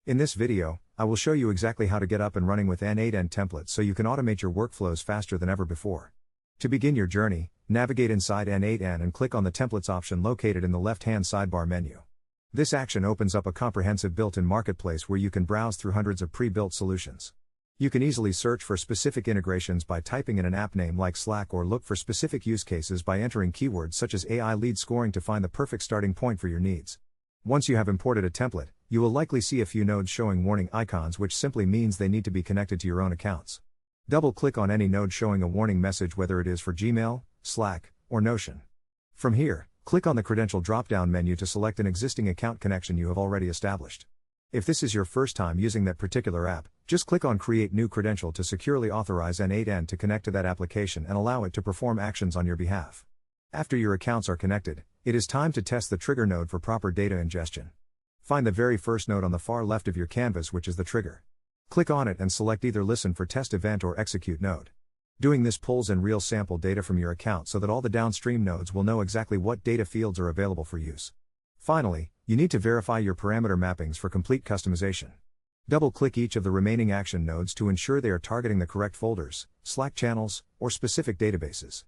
In this video, I will show you exactly how to get up and running with N8n templates so you can automate your workflows faster than ever before. To begin your journey, navigate inside N8n and click on the Templates option located in the left-hand sidebar menu. This action opens up a comprehensive built-in marketplace where you can browse through hundreds of pre-built solutions. You can easily search for specific integrations by typing in an app name like Slack or look for specific use cases by entering keywords such as AI lead scoring to find the perfect starting point for your needs. Once you have imported a template, you will likely see a few nodes showing warning icons, which simply means they need to be connected to your own accounts. Double-click on any node showing a warning message, whether it is for Gmail, Slack, or Notion. From here, click on the credential drop-down menu to select an existing account connection you have already established. If this is your first time using that particular app, just click on Create New Credential to securely authorize N8n to connect to that application and allow it to perform actions on your behalf. After your accounts are connected, it is time to test the trigger node for proper data ingestion. Find the very first node on the far left of your canvas, which is the trigger. Click on it and select either Listen for Test Event or Execute Node. Doing this pulls in real sample data from your account so that all the downstream nodes will know exactly what data fields are available for use. Finally, you need to verify your parameter mappings for complete customization. Double-click each of the remaining action nodes to ensure they are targeting the correct folders, Slack channels, or specific databases.